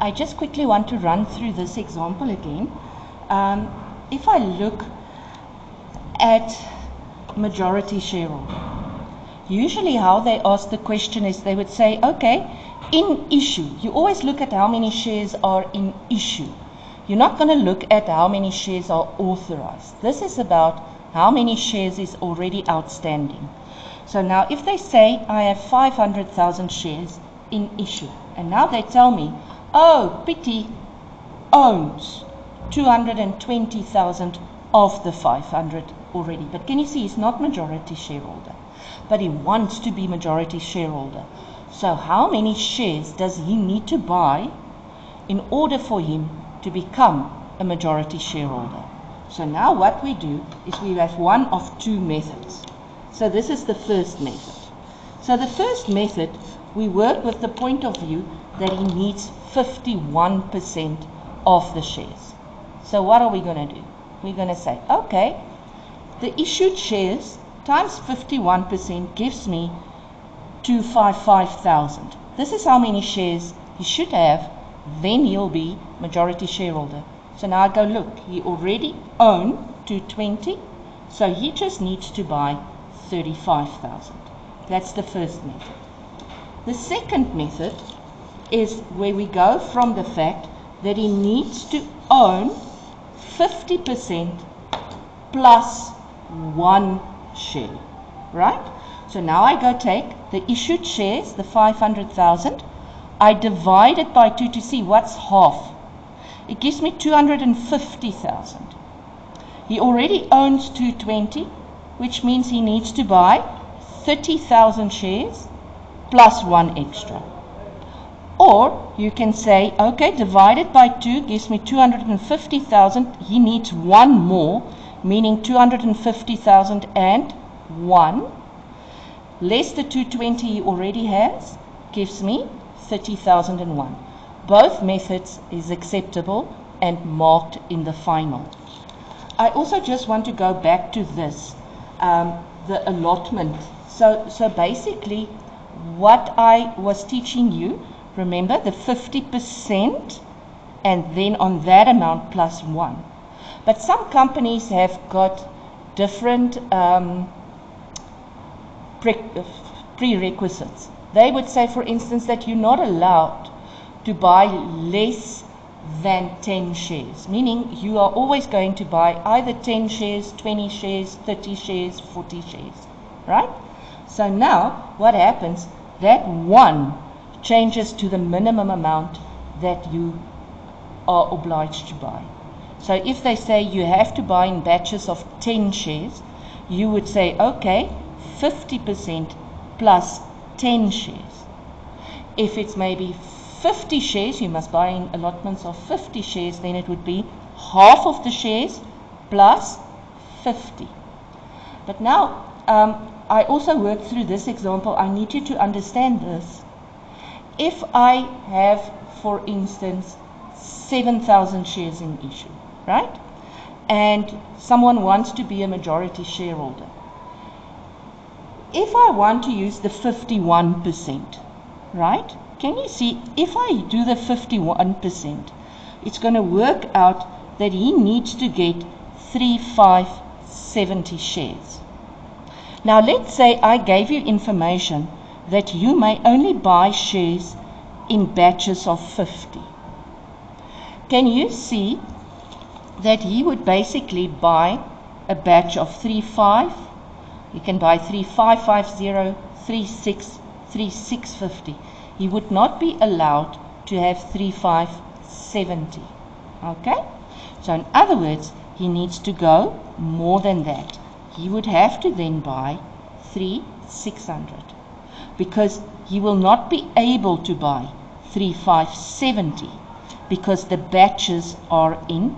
I just quickly want to run through this example again. If I look at majority shareholder, usually how they ask the question is they would say, okay, in issue. You always look at how many shares are in issue. You're not going to look at how many shares are authorized. This is about how many shares is already outstanding. So now if they say I have 500,000 shares in issue, and now they tell me, oh, Pity owns 220,000 of the 500 already. But can you see he's not majority shareholder, but he wants to be majority shareholder. So how many shares does he need to buy in order for him to become a majority shareholder? So now what we do is we have one of two methods. So this is the first method. So the first method, we work with the point of view that he needs 51% of the shares. So what are we going to do? We're going to say, okay, the issued shares times 51% gives me 255,000. This is how many shares he should have, then he'll be majority shareholder. So now I go, look, he already owned 220, so he just needs to buy 35,000. That's the first method. The second method is where we go from the fact that he needs to own 50% plus one share, right? So now I go take the issued shares, the 500,000, I divide it by 2 to see what's half. It gives me 250,000. He already owns 220, which means he needs to buy 30,000 shares plus one extra. Or you can say, okay, divided by 2 gives me 250,000. He needs one more, meaning 250,000 and 1. Less the 220 he already has gives me 30,001. Both methods is acceptable and marked in the final. I also just want to go back to this, the allotment. So basically what I was teaching you, remember the 50% and then on that amount plus 1. But some companies have got different prerequisites. They would say, for instance, that you're not allowed to buy less than 10 shares, meaning you are always going to buy either 10 shares, 20 shares, 30 shares, 40 shares, right? So now what happens, that 1 changes to the minimum amount that you are obliged to buy. So if they say you have to buy in batches of 10 shares, you would say, okay, 50% plus 10 shares. If it's maybe 50 shares, you must buy in allotments of 50 shares, then it would be half of the shares plus 50. But now, I also worked through this example. I need you to understand this. If I have, for instance, 7,000 shares in issue, right? And someone wants to be a majority shareholder. If I want to use the 51%, right? Can you see, if I do the 51%, it's going to work out that he needs to get 3,570 shares. Now let's say I gave you information that you may only buy shares in batches of 50. Can you see that he would basically buy a batch of 3,500? You can buy 3,550, 3,600, 3,650. He would not be allowed to have 3,570. Okay? So in other words, he needs to go more than that. He would have to then buy 3,600 because he will not be able to buy 3,570 because the batches are in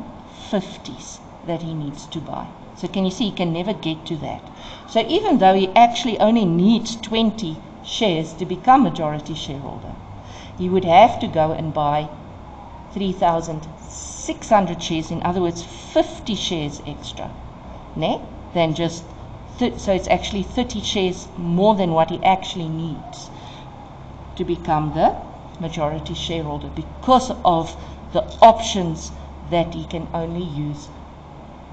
50s that he needs to buy. So can you see, he can never get to that. So even though he actually only needs 20 shares to become majority shareholder, he would have to go and buy 3,600 shares, in other words 50 shares extra, than just so it's actually 30 shares more than what he actually needs to become the majority shareholder because of the options that he can only use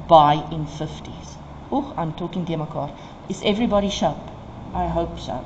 buy in 50s. Oh, I'm talking te mekaar. Is everybody sharp? I hope so.